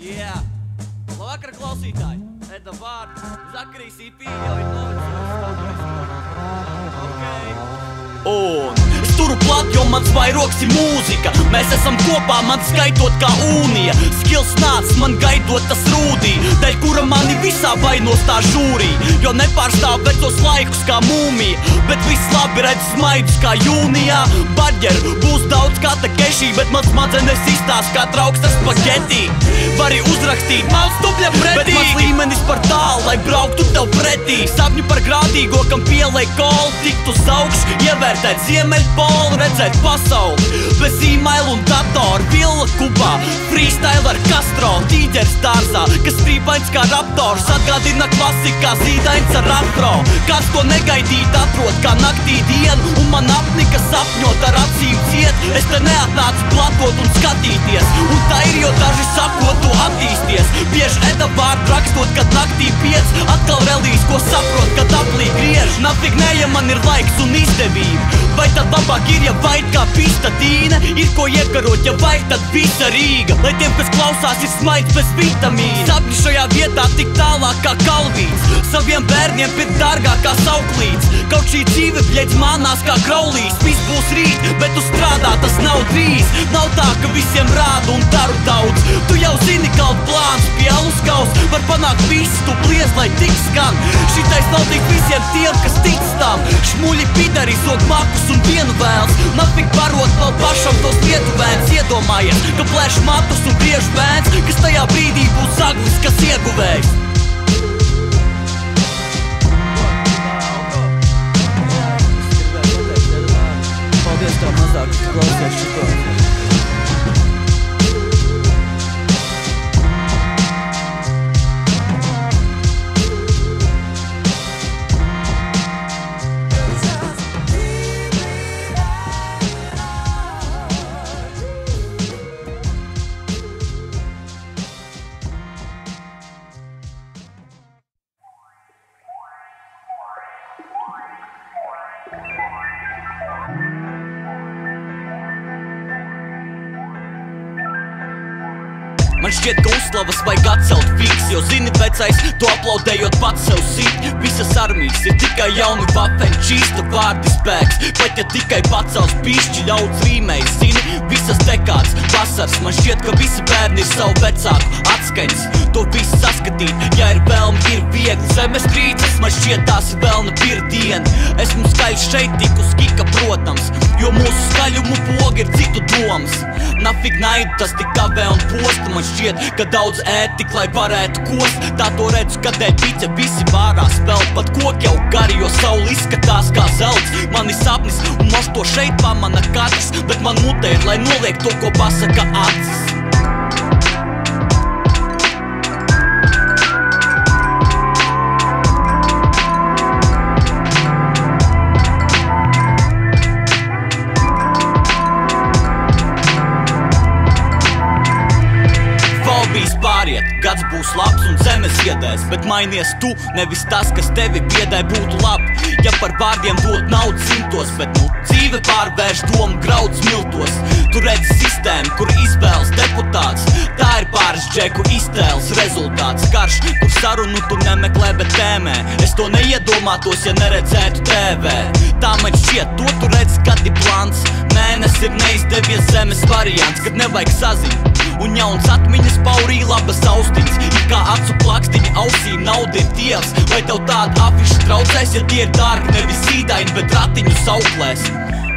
Yeah. Labvakar, klausītāji! Eda vārds, Zakarijs IP jau ir novecojas. Un es turu plat, jo mans vairoks ir mūzika. Mēs esam kopā, man skaitot kā ūnija. Skils nāc, man gaidot tas rūdī, dēļ kura mani visā vainos tā žūrī. Jo nepārstāv vecos laikus kā mūmija, bet viss labi redz smaidus kā jūnijā. Barģeru būs daudz kā takešī, bet mans smadzenes izstās kā trauks ar spagetī. Vari uzrakstīt mans tupļa pretī, bet mans līmenis par tālu, lai brauktu tev pretī. Sapņu par grādīgo, kam pielej kolu, tikt uz augšu, ievērtēt Ziemeļpolu, redzēt pasauli. Bez e-mailu un datoru, villa kubā, freestyle ar Castro, tīģeris dārzā, kas strīpains kā raptors, atgādina klasikā zīdains ar afro. Kāds to negaidīt atrod kā naktī dienu, un man apnika sapņot ar acīm ciet. Es te neatnācu platot un skatīties, un tā ir, jo daži sakot to attīsties. Bieži Eda vārdu rakstot, kad naktī piec, atkal relīs, ko saprot, kad aplī griež. Nafig ne, ja man ir laiks un izdevība, vai tad labāk ir, ja vajag kā pistatīne? Ir ko iekarot, ja vajag, tad visa Rīga, lai tiem, kas klausās, ir smaids bez vitamīna. Sapņi šajā vietā tik tālāk kā kalvīts, saviem bērniem pēc dārgāk kā sauklīts. Kaut šī dzīve bļeģs mānās kā kraulīs, viss būs rīt, bet tu strādā, tas nav drīz. Nav tā, ka visiem rādu un daru daudz, tu jau zini, kaut plāns pie aluskaus var panākt visu, tu bliez, lai tik skan. Šitais nav tik visiem tiem, kas tic tam. Šmuļi pidari, zog makus un vienu vēls, nafig barot vēl pašam tos lietu vēns. Iedomājies, ka plēš matus un griež bērns, kas tajā brīdī būs zaglis, kas ieguvējs. Paldies tev mazāk, ka klausies šito. Man šķiet, ka uzslavas vajag atcelt fiks, jo zini vecais, to aplaudējot pats sev sit. Visas armijas ir tikai jauni vafeņi, čīsta vārdi spēks, pat ja tikai pacels pišķi ļauds rīmējs, zini, visas dekāds, vasars. Man šķiet, ka visi bērni ir savu vecāku atskaņas, to visu saskatīt, ja ir vēlme, ir viegli zemestrīces. Man šķiet, tās ir vēlna pirdiena, esmu skaļš šeit tik uz kika, protams, jo mūsu skaļumu pogi ir citu domas. Nafig naidu, tas tik kavē un posta. Man šķiet, ka daudz ēd tik, lai varētu kost. Tā to redzu, kad dēļ piķa visi vārās vēl. Pat koki jau gari, jo sauli izskatās kā zelts. Man ir sapnis, un moš to šeit pamana katrs, bet man mutē ir, lai noliek to, ko pasaka acis. Pāriet, gads būs labs un zemes iedēs, bet mainies tu, nevis tas, kas tevi biedē, būtu labi. Ja par vārdiem dot naudu simtos, bet dzīve pārvērš domu graudus miltos. Tu redzi sistēmu, kur izvēles deputāts, tā ir pāris džeku iztēles rezultāts. Karš, kur sarunu tu nemeklē, bet tēmē, es to neiedomātos, ja neredzētu TV. Tā man šķiet, to tu redzi, kad ir plāns. Mēnes ir neizdevies zemes variants, kad nevajag saziņu, un jauns atmiņas paurī labas austiņas. Ir kā acu plakstiņa ausīm, nauda ir dievs. Vai tev tāda afiša traucēs, ja tie ir dārgi, nevis zīdaini, bet ratiņu sauklēs?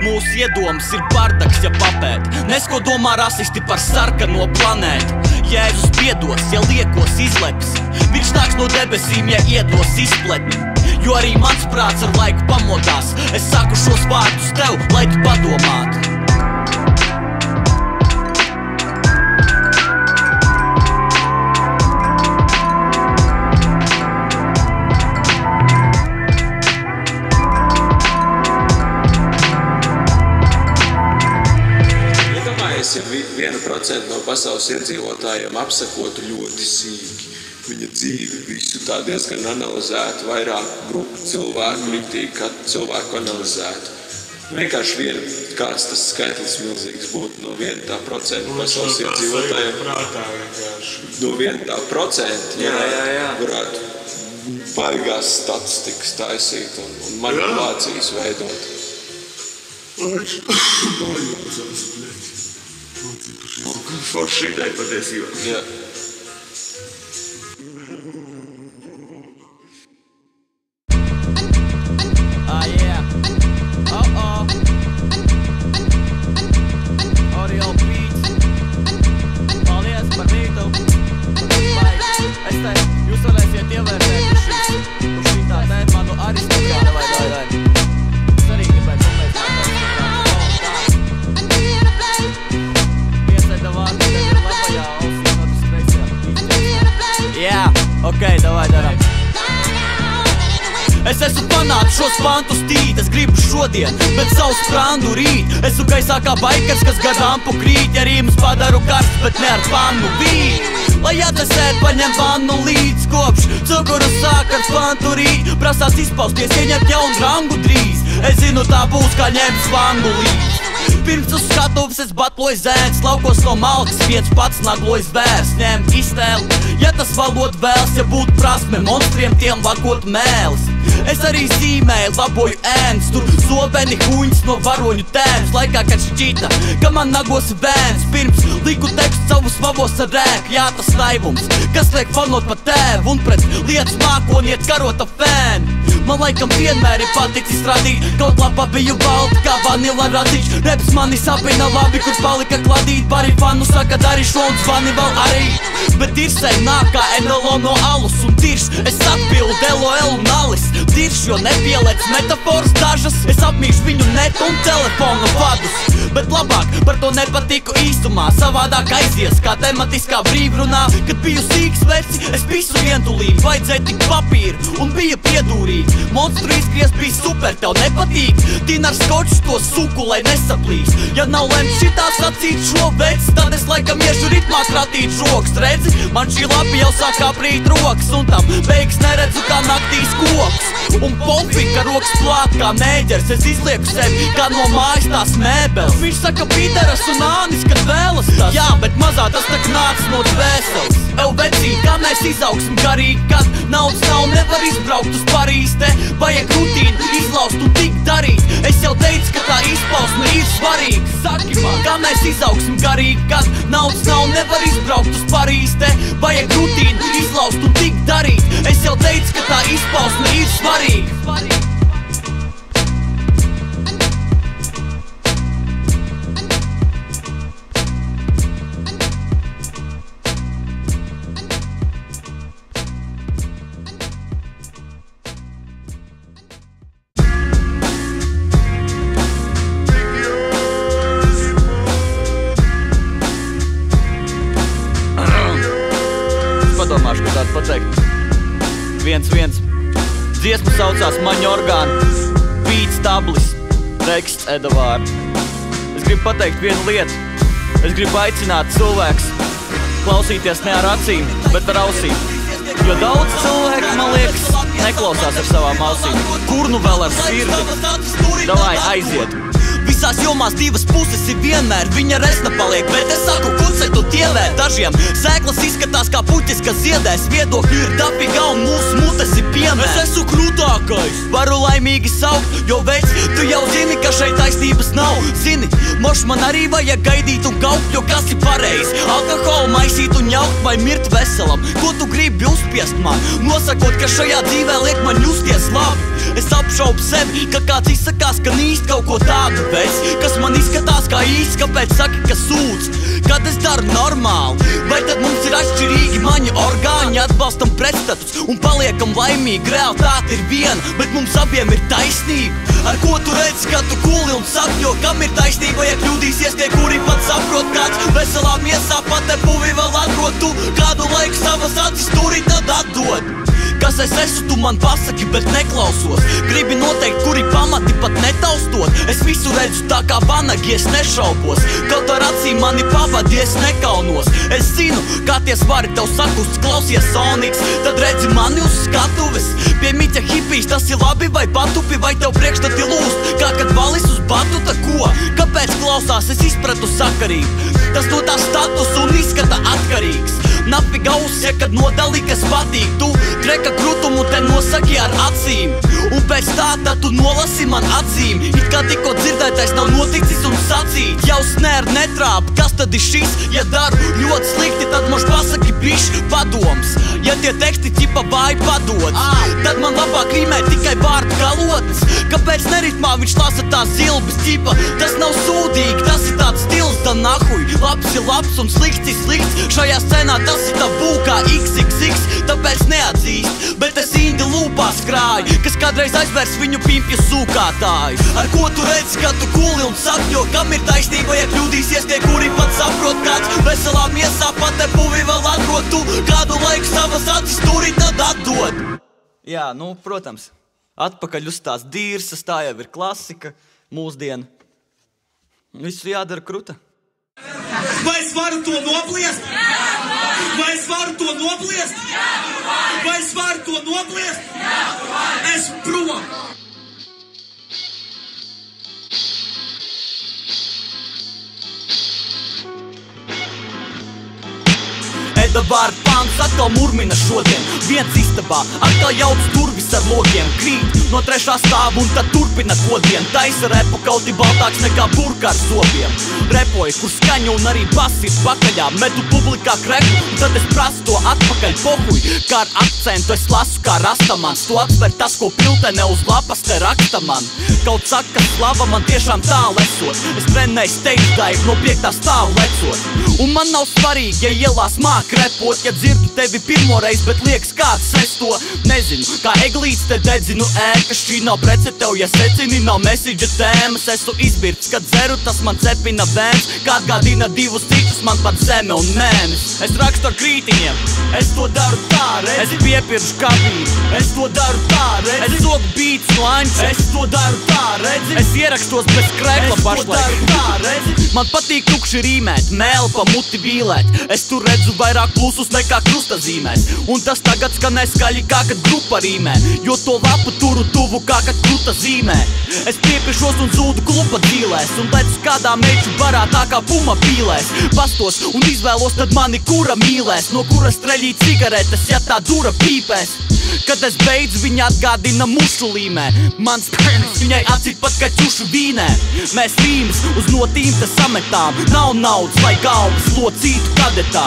Mūsu iedomas ir bardaks, ja papēt. Nes, ko domā rasisti par sarkano planētu. Jēzus piedos, ja liekos izleps. Viņš nāks no debesīm, ja iedos izpletni. Jo arī mans prāts ar laiku pamodās. Es saku šos vārdus tev, lai tu padomātu. Ja 1% no pasaules iedzīvotājiem apsakotu ļoti sīki viņa dzīvi, visu tā diezgan analizētu, vairāk grupu cilvēku riktīgi, katru cilvēku analizētu. Vienkārši kāds tas skaitlis milzīgs būtu no 1% pasaules iedzīvotājiem. No 1%, varētu baigās statistikas taisīt un manipulācijas veidot. Forši ideja patiesībā. Jā. Okay, davai daram. Es esmu panācis šos pantus tīt, es gribu šodien, bet savu sprandu rīt. Esmu gaisā kā baikers, kas gadām pukrīt, ja rīmus padaru karsts, bet ne ar pannu vīt. Lai atdesēt, paņem vannu līdz kopš cukuru sāk ar pantu rīt. Prasās izpausties, ieņemt jaunu rangu drīz. Es zinu, tā būs kā ņemt svangu līdz. Pirms uz skatuves es batloju zēns, laukos no malkas, viens pats naglojas vērs. Ņem iztēli, ja tas valot vēls, ja būtu prasme monstriem tiem lakot mēlis. Es arī zīmēju, laboju ēns, tur zobeni huņas no varoņu tēms. Laikā, kad šķita, ka man nagos vēns, pirms liku tekstu savus vavos ar rēku. Jā, tas naivums, kas liek fanot pa tēvu un pret lietas mākoniet karota fēnu. Man laikam vienmēr ir paticis radīt, kaut lapa biju balta kā vanila radīč. Reps mani sapina labi, kur palika kladīt, bari fanu saka darīšu un zvani vēl arī. Bet tirsai nāk kā NLO no alus un tirš, es atbildu LOL un alis. Tirš, jo nepielēc metafors dažas, es apmīšu viņu netu un telefonu vadus. Bet labāk par to nepatiku īstumā, savādāk aizies kā tematiskā brīvrunā. Kad biju sīks veci, es visu vientulīgi, vajadzēja tik papīru un bija piedūrīgi. Monstru izgriez bija super, tev nepatīk? Tīn ar skoču to suku, lai nesaplīs. Ja nav lemts šitā sacīt šo veci, tad es laikam iešu ritmā kratīt žoks. Redzi, man šī lapi jau sāk aprīt rokas, un tam beigas neredzu kā naktīs koks. Un pofi, ka rokas plāt kā mēģers, es izlieku sevi kā no mājas tās mēbeles. Viņš saka Pīteras un Ānis, kad vēlas tas. Jā, bet mazā tas tak nācis no dvēseles. Ev vecīt, kā mēs izaugsim garīgi, kad naudas nav, nevar izbraukt uz Parīzi. Te vajag rutīnu izlaust un tik darīt. Es jau teicu, ka tā izpausme ir svarīga. Saki man, kā mēs izaugsim garīgi, kad naudas nav, nevar izbraukt uz Parīzi. Te vajag rutīnu izlaust un tik darīt. Es jau teicu, ka tā izpausme ir svarīga. Padomāšu, ko tādu pateikt. Viens. Dziesma saucās Maņorgāna, beats tablis, teksts Edavāra. Es gribu pateikt vienu lietu. Es gribu aicināt cilvēks klausīties ne ar acīm, bet ar ausīm. Jo daudz cilvēku, man liekas, neklausās ar savām ausīm. Kur nu vēl ar sirdi? Davai, aiziet! Visās jomās divas puses ir vienmēr, viņa resna paliek, bet es saku, kucetu tievē. Dažiem sēklas izskatās kā puķis, kas ziedēs, viedokļi ir dabīga un mūsu mutes ir piemēr. Es esmu krūtākais, varu laimīgi saukt, jo veids, tu jau zini, ka šeit taisnības nav. Zini, moš man arī vajag gaidīt un kaukt, jo kas ir pareizi? Alkoholu maisīt un jaukt vai mirt veselam? Ko tu gribi uzspiest man? Nosakot, ka šajā dzīvē liek man justies labi. Es apšaubu sevi, ka kāds izsakās, ka nīst kaut ko tādu veids, kas man izskatās kā īsts, kāpēc saki, ka sūdz? Kad es daru normāli, vai tad mums ir atšķirīgi maņi orgāņi, atbalstam pretstatus un paliekam laimīgi? Realitāte ir viena, bet mums abiem ir taisnība. Ar ko tu redzi, kad tu kuli un sapņo, kam ir taisnība, ja kļūdīsies tie, kuri pat saprot, kāds veselā miesā pat te puvi vēl atrod. Tu kādu laiku savas acis turi, tad atdod. Kas es esmu, tu man pasaki, bet neklausos. Gribi noteikt, kuri pamati pat netaustot. Es visu redzu tā kā vanagi, es nešaubos. Kaut ar acīm mani pavadi, es nekaunos. Es zinu, kā tie svari tev sakust, klausies Soniks. Tad redzi mani uz skatuves, pie miķa hipijs, tas ir labi vai patupi, vai tev priekšstati lūst, kā kad valis uz batuta, ko? Kāpēc klausās, es izpratu sakarību, tas no tā status un izskata atkarīgs. Nafiga ja kad nodali, kas patīk, tu treka krutumu te nosaki ar acīm, un pēc tā tad tu nolasi man atzīmi, it kā tikko dzirdētais nav noticis un sacīt. Jau snēr netrāp, kas tad ir šis? Ja daru ļoti slikti, tad moš pasaki bišķi padoms. Ja tie teksti ķipa vāji padodas, tad man labāk rīmē tikai vārdu galotnes. Kāpēc neritmā viņš lasa tās zilbas ķipa? Tas nav sūdīgi, tas ir tāds stils, da nahuj. Labs ir labs un slikts ir slikts, šajā scenā tas ir tabū kā XXX, tāpēc neatzīst, bet es indi lūpās krāju, kas kādreiz aizvērs viņu pimpju sūkātāju. Ar ko tu redzi, kad tu kuli un sapņo, kam ir taisnība, ja kļūdīsies tie, kuri pat saprot, kāds veselā miesā pat te puvi vēl atrod, tu kādu laiku savas acis turi, tad atdod. Jā, nu, protams, atpakaļ uz tās dīrsas, tā jau ir klasika, mūsdiena. Visu jādara kruta. Vai es varu to nopliest? Vai es varu to nopliest? Vai es varu to nopliest? Es prom! Eda vārdu pāns atkal murmina šodien, viens istabā, atkal jauc durvis ar logiem, krīt no trešā stāva un tad turpina kodien, taisa repu kaut ir baltāks nekā burka ar zobiem. Repoja, kur skaņa un arī basi ir pakaļā, metu publikā kreku, un tad es prasu to atpakaļ pohuj, kā ar akcentu es lasu kā rastamans, to atsver tas, ko piltene uz lapas te raksta man. Kaut saka, ka slava man tiešām tālu esot, es trenēju stage dive no 5. stāvu lecot, un man nav svarīgi, ja ielās māk repot, ja dzirdu tevi pirmoreiz, bet liekas kāds es to nezinu, kā eglīts te dedzinu ēkas, šī nav prece tev, ja secini, nav message tēmas, esmu izbirts, kad dzeru, tas man cepina vēns, kā atgādina divus citus, man pat zeme un mēnes. Es rakstu ar krītiņiem, es to daru tā, redzi, es piepiršu kabīnu, es to daru tā, redzi, es soku beats no anča, es to daru tā, redzi, es ierakstos bez krekla pašlaik, es to daru tā, redzi, man patīk tukši rīmēt, mēli pa muti vīlēt, es tur redzu vairāk plusus nekā krustazīmēs, un tas tagad skanē skaļi kā kad grupa rīmē, jo to lapu turu tuvu kā kad kruta zīmē. Es piepiršos un zūdu kluba dzīlēs, un lecu kādā meču barā tā kā puma pīlēs, pastos un izvēlos tad mani kura mīlēs, no kura streļīt cigaretes, ja tā dura pīpēs. Kad es beidzu, viņa atgādina mušu līmē, mans penis viņai acīt pat kā ķušu vīnē. Mēs rīmes uz notīm te sametām, nav naudas, lai galvas locītu kadetā.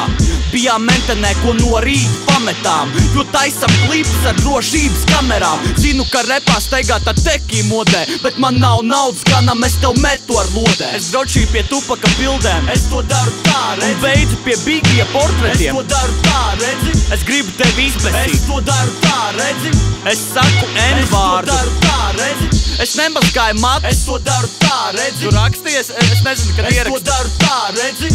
Bijām mentenē, ko no rīta pametām, jo taisam klipus ar drošības kamerām. Zinu, ka repā steigā tā tekī modē, bet man nav naudas, ganam es tev metu ar lodē. Es drošīju pie tupaka bildēm, es to daru tā, redzi, un beidzu pie bīgija portretiem, es to daru tā, redzi, es gribu tevi izbēsīt, es to daru tā, redzi, es saku N-vārdu, es to daru tā, redzi, es nemazgāju matu, es to daru tā, redzi, tu raksties, es nezinu, kad ierakstu, es to daru tā, redzi,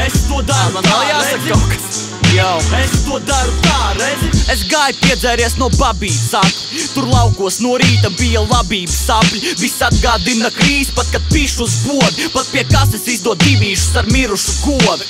es to daru tā, redzi, kaut kas. Jau. Es to daru tā, redzi, es gāju piedzēries no babītes sakļu, tur laukos no rīta bija labības sapļi, viss atgādina krīs, pat kad pišu uz bodi, pat pie kases izdod divīšus ar mirušu govi.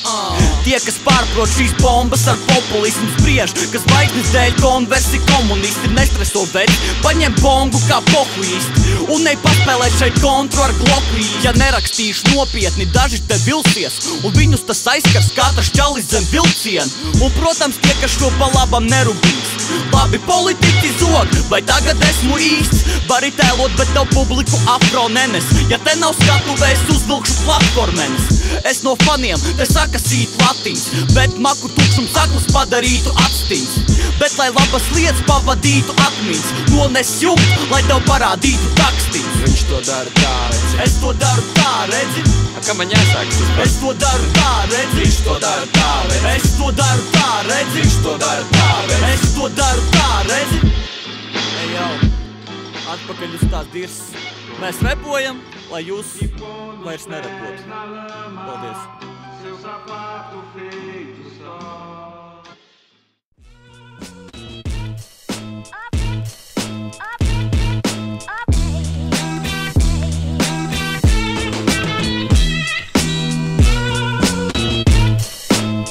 Tie, kas pārprot šīs bombas ar populismu spriež, kas zvaigznes dēļ konversi komunisti, nestreso veci, paņem bongu kā pohuisti, un nei paspēlēt šeit kontru ar gloku. Ja nerakstīšu nopietni, daži te vilsies, un viņus tas aizskars katrs čalis zem vilcienu. Un, protams, tie, kas šo pa labam nerūpīs. Labi politiķi zog, vai tagad esmu īsts? Vari tēlot, bet tev publiku afro nenes. Ja te nav skatuvē, es uzvilkšu platformenes. Es no faniem te sakasītu latiņas, bet maku tukšums saklus padarītu atstiņas. Bet, lai labas lietas pavadītu atmiņas, nones jumtu, lai tev parādītu takstiņas. Viņš to dara tā, redzi, es to daru tā, redzi, kā man jāsāk tas es to daru tā, redzi, viņš to dara tā, redzi, es to daru tā, redzi, viņš to dara tā, redzi, es to daru tā, redzi. Ej jau, atpakaļ uz tās dirsas. Mēs repojam, lai jūs vairs nerepotu. Paldies.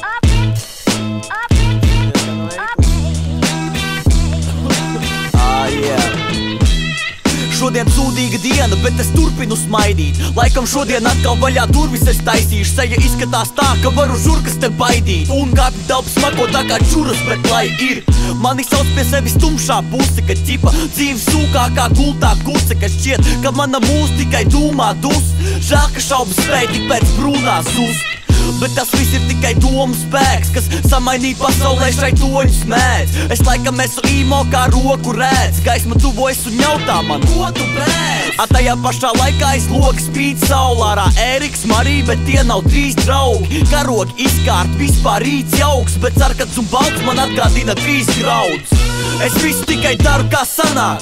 Up. šodien sūdīga diena, bet es turpinu smaidīt. Laikam šodien atkal vaļā durvis es taisīšu. Seja izskatās tā, ka varu žurkas te baidīt. Un kāpju telpas smako tā kā čuras, bet lai ir. Mani sauc pie sevis tumšā puse, kad ķipa dzīves sūkā kā gultā kuse, kad šķiet, ka mana mūs tikai dūmā dus. Žēl, ka šaubas spēj tik pēc brūnā zust. Bet tas viss ir tikai domu spēks, kas samainīja pasaulē šai toņu smēdz. Es laikam esmu īmo kā roku redz. Gaisma tuvojas un jautā man, ko tu brēdz? A tajā pašā laikā aiz logas spīd saulārā Ēriks, Marija, bet tie nav 3 draugi. Karogi izkārt, vispār rīts jauks, bet sarkats un balts man atgādina 3 graudus. Es visu tikai daru kā sanāk,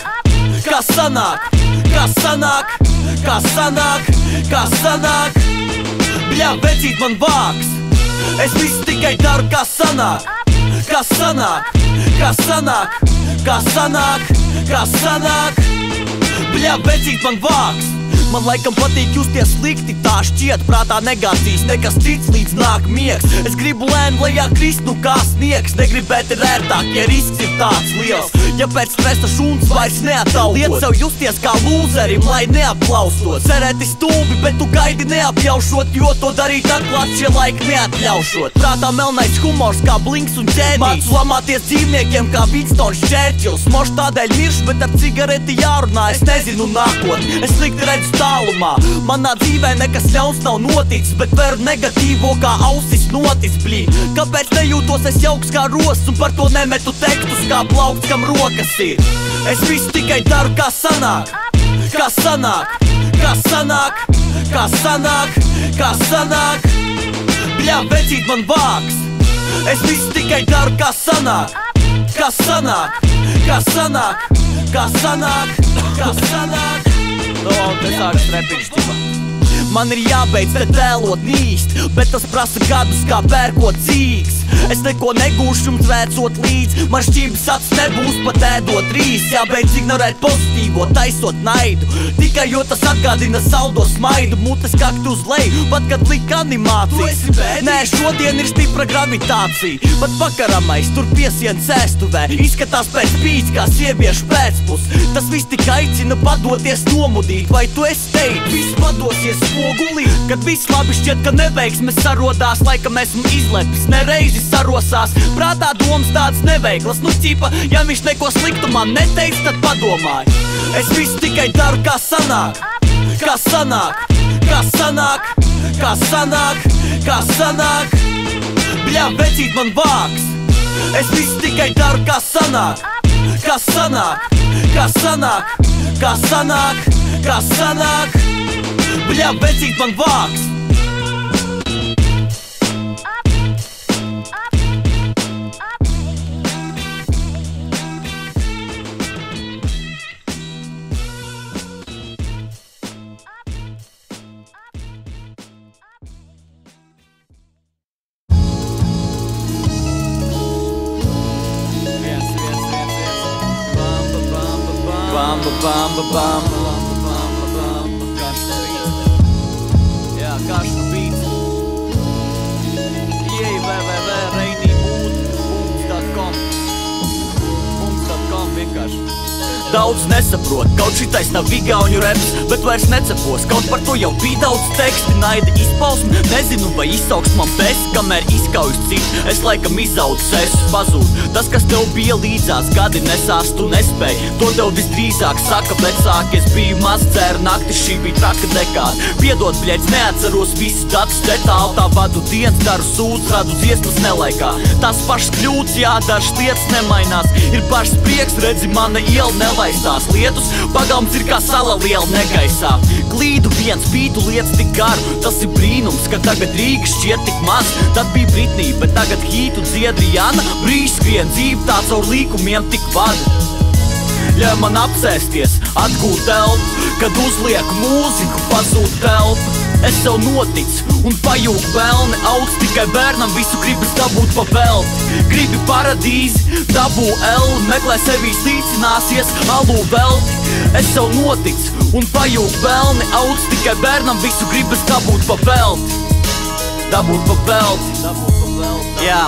kā sanāk, kā sanāk, kā sanāk, kā sanāk. Bļā, vecīt man vāks. Es visu tikai daru kā sanāk, kā sanāk, kā sanāk, kā sanāk, kā sanāk. Bļā, vecīt man vāks. Man laikam patīk justies slikti, tā šķiet, prātā negācijas, nekas cits līdz nāk miegs. Es gribu lēn lejā krist, nu kā sniegs, negribēt ir ērtāk, ja risks ir tāds liels. Ja pēc stresa šuns vairs neatalgot, liet sev justies kā lūzerim, lai neaplaustot. Cerēti stulbi, bet tu gaidi neapjaušot, jo to darīt atklāt šie laiki neatļaušot. Prātā melnais humors kā Blinks un ķēnijs, mācu lamāties dzīvniekiem kā Winstons Churchills. Moš tādēļ miršu, bet ar cigareti jārunā, es nezinu nākotni, es slikti redzu tālumā. Manā dzīvē nekas ļauns nav noticis, bet veru negatīvo kā ausis notis, blī. Kāpēc nejūtos es jauks kā rosts un par to nemetu tekstus kā plaukts, kam rokas ir? Es visu tikai daru kā sanāk, kā sanāk, kā sanāk, kā sanāk, kā sanāk. Bļā, vecīt man vāks. Es visu tikai daru kā sanāk, kā sanāk, kā sanāk, kā sanāk, kā sanāk. No, te sākas repiņš, ķipa. Man ir jābeidz te tēlot nīst, bet tas prasa gadus kā pērkot cīgs. Es neko negūšu jums vēcot līdz, man šķības acis nebūs pat ēdot rīs. Jābeidz ignorēt pozitīvo, taisot naidu, tikai jo tas atgādina saldo smaidu. Mutes kakti uz leju, pat kad lika animācijas. Nē, šodien ir stipra gravitācija, pat pakaramais tur piesien cēstuvē. Izskatās pēc pīts kā sieviešu pēcpus. Tas viss tik aicina padoties nomudīt. Vai tu esi teikt, viss padosies spogulī? Kad viss labi šķiet, ka neveiksmes sarodās, laikam esmu izlepis, nereizi sarosās. Prātā domas tādas neveiklas, nu ķipa, ja viņš neko sliktu man neteiks, tad padomāju. Es visu tikai daru kā sanāk, kā sanāk, kā sanāk, kā sanāk, kā sanāk. Bļā, vecīt man vāks. Es visu tikai daru kā sanāk, kā sanāk, kā sanāk, kā sanāk, kā sanāk. Bļā, vecīt man vāks. Karsta beats. Ieej www.reinimood.com vienkārši. Daudz nesaprot, kaut šitais nav igauņu reps, bet vairs necepos. Kaut par to jau bija daudz teksti, naida izpausmi. Nezinu, vai izsauks man pesi, kamēr izkaujas citu. Es laikam izaudzis, es pazūd. Tas, kas tev bija līdzās, gadi nesās, tu nespēji. To tev visdrīzāk saka vecāki. Es biju maz, dzēru nakti, šī bija traka dekāda. Piedod, bļēdz, neatceros visus datus detāli. Tā vadu dienas, daru sūdz, radu dziesmas nelaikā. Tās pašas kļūdas, jā, dažas lietas nemainās. Ir pašs prieks, redzi, mana iela nelaikās. Lietus pagalms ir kā sala liela negaisā. Glīdu viens, pītu lietas tik garu. Tas ir brīnums, ka tagad Rīga šķiet tik maz. Tad bija Britnija, bet tagad hītu Dziedrijana. Brīž skrien dzīve tā caur līkumiem tik vada. Ļauj man apsēsties, atgūt telpu. Kad uzliek mūziku, pazūd telpu. Es sev noticu un pajūg pelni. Auds tikai bērnam, visu gribas dabūt pa velti. Gribi paradīzi, dabū elli. Meklē sevī slīcināsies, alū velti. Es sev noticu un pajūg pelni. Auds tikai bērnam, visu gribas dabūt pa velti. Dabūt pa velti. Jā.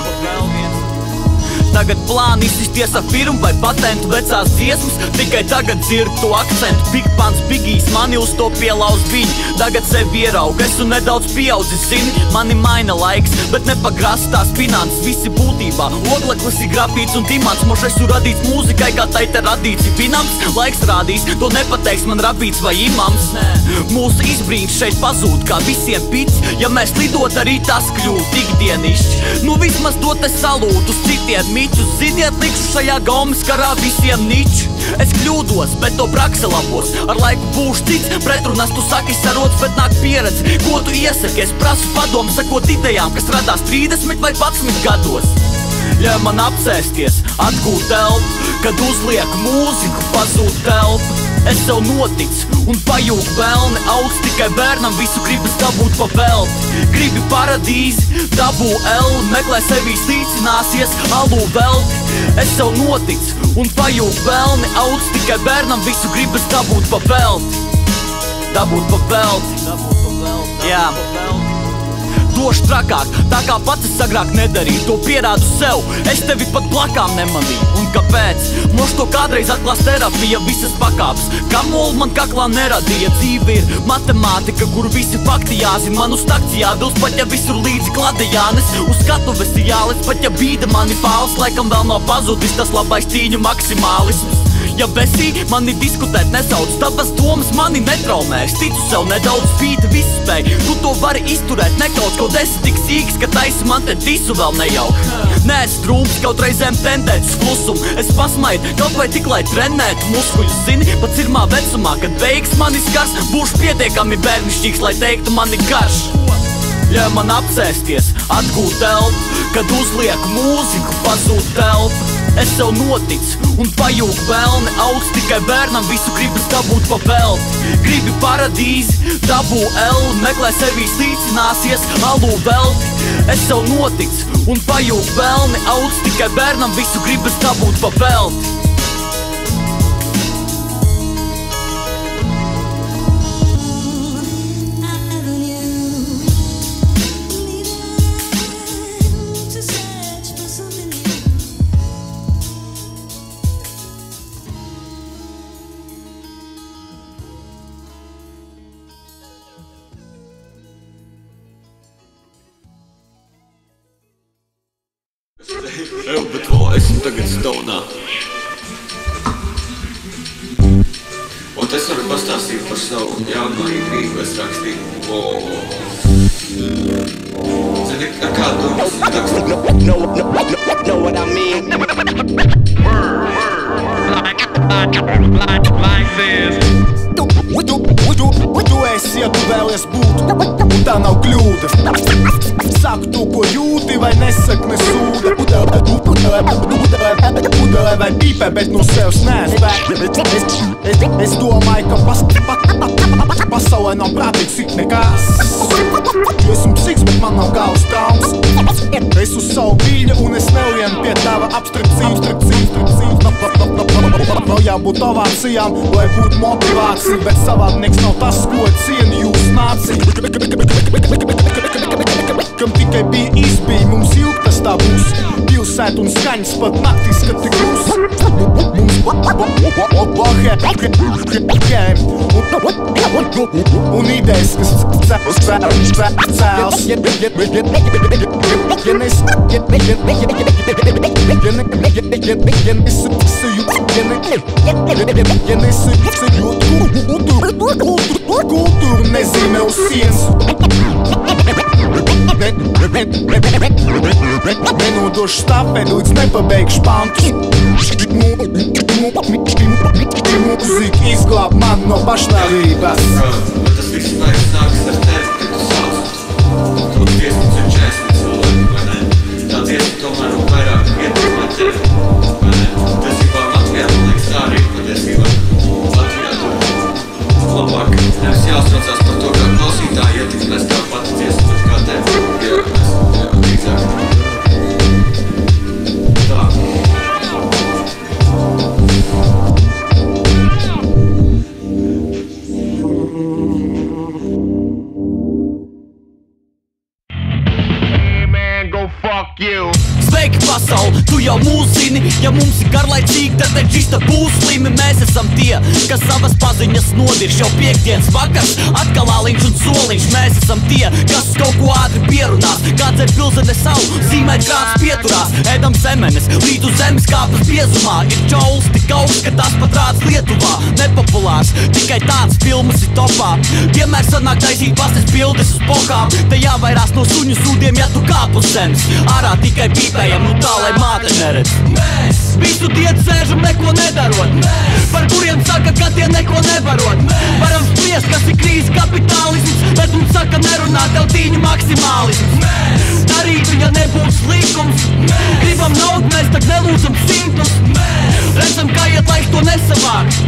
Tagad plāni izsisties ar firmu vai patentu vecās dziesmas. Tikai tagad dzird to akcentu. Big Pants, Bigijs, mani uz to pielauz viņi. Tagad sevi ieraug, esmu nedaudz pieaudzis, zini. Mani maina laiks, bet nepagrast tās finanses. Visi būtībā ogleklis ir grapīts un dimants. Moš esmu radīts mūzikai, kā tai te radīts ir pinams. Laiks rādīs, to nepateiks man rabīts vai imams. Mūsu izbrīns šeit pazūd, kā visiem pits. Ja mēs lidot, arī tas kļūt ikdienišķi. Nu vismaz to te salūt uz citiem miķus. Ziniet, likšu šajā gaumas karā visiem niču. Es kļūdos, bet to prakse labos. Ar laiku būšu cits, pretrunas tu saki sarots, bet nāk pieredze. Ko tu iesaki? Es prasu padomu, sakot idejām, kas radās 30 vai 11 gados. Ļauj man apsēsties, atgūt telpu, kad uzliek mūziku, pazūd telpu. Es sev noticu un pajūg velni, audz tikai bērnam, visu gribas dabūt pa velti. Gribi paradīzi, dabū elli, meklē sevī slīcināsies, alū velti. Es sev noticu un pajūg velni, audz tikai bērnam, visu gribas dabūt pa velti. Dabūt pa velti. Jā. Došu trakāk, tā kā pats es agrāk nedarīju. To pierādu sev, es tevi pat plakām nemanīju. Un kāpēc? Moš to kādreiz atklās terapija, visas pakāpes. Kamolu man kaklā neradīja. Dzīve ir matemātika, kur visi fakti jāzina. Man uz takti jābilst, pat ja visur līdzi kladējānes. Uz skatuves ir jālic, pat ja bīda mani fāls. Laikam vēl nav pazudis tas labais tīņu maksimālisms. Ja besī mani diskutēt nesauc, tāpēc domas mani netraumē. Es ticu sev nedaudz spīta visu spēj. Tu to vari izturēt, nekauts, kaut esi tik sīks, ka taisi man te visu vēl nejauk. Neesi trūks, kaut reizēm tendēt uz klusumu. Es pasmaidu, kaut vai tik lai trenētu muskuļus. Zini, pat cirmā vecumā, kad beigas mani skars, būšu pietiekami bērnišķīgs, lai teiktu mani karš. Ļauj man apsēsties, atgūt telpu, kad uzliek mūziku, pazūd telpu. Es sev noticu un pajūg velni, audz tikai bērnam, visu gribas dabūt pa velti. Gribi paradīzi, dabū elli, meklē sevī slīcināsies, alū velti. Es sev noticu un pajūg velni, audz tikai bērnam, visu gribas dabūt pa velti. Bet vēl esmu tagad stonā. Un es varu pastāstīt par savu jauno Rīgu, es rakstīju. Zini, ar kādu domas rakstīju? Know what I mean? Like this. Tu esi, ja tu vēlies būt, un tā nav kļūda. Saku to, ko jūti, vai nesak nesūda. Pudelē vai pīpē, bet no sevs neesmu. Es domāju, ka pasaulē nav prātīgs ik nekas. Esmu psiks, bet man nav galvas traumas. Es uz savu viļņu un es nevienu pie tava abstrakciju. Nav jābūt ovācijām, lai būtu motivācija, bet savādnieks nav tas, ko cienu jūs nācija. Kam tikai bija izbija, mums ilg tas tā būs. Pilsēt un skaņas pat naktīs, kad tik būs. Un idejas, kas cēls. Ja nesi kultūru nezīmē uz sienas. Nenodošu stafeti, līdz nepabeigšu pantus. Mūzika izglāb mani no pašnāvības. Bet tas viss laiks nākas ar tevi, kad tu sauc. Tu 15 un 40 cilvēki, vai ne? Tā dziesma tomēr un vairāk ietekmē tevi, vai ne? Tiesībā Latvijā, man liekas, tā arī patiesībā. Latvijā tur labāk. Nevis jāsaucās par to, kā klausītāji ietekmēs tā pati dziesma, bet kā tevi. Jā, drīzāk. Tā. Sveiki pasauli, tu jau mūs zini. Ja mums ir garlaicīgi, tad šis te būs slimi. Mēs esam tie, kas savas paziņas nodirš. Jau piekdienas vakars, atkal āliņš un soliņš. Mēs esam tie, kas kaut ko ātri pierunās. Kāds ir pilsene savu, zīmēt krāts pieturās. Ēdam zemenes, līdz uz zemes kāpas biezumā. Ir čauls tik augsts, ka tās pat rāds Lietuvā. Nepopulārs, tikai tāds filmas ir topā. Vienmēr sanāk taisīt pastes bildes uz pokam. Te jāvairās no suņu sūdiem, ja tu kāp uz zemes. Ārā tikai pīpējam, nu tā, lai māte neredz. Mēs visu dienu sēžam, neko nedarot. Par kuriem saka, ka tie neko nevarot. Varam spriest, kas ir krīzes kapitālisms, bet mums saka nerunā tev tīņu maksimālisms. Darītu, ja nebūs likums. Gribam naudu, mēs tak nelūdzam simtus. Redzam, kā iet laiks to nesavāk.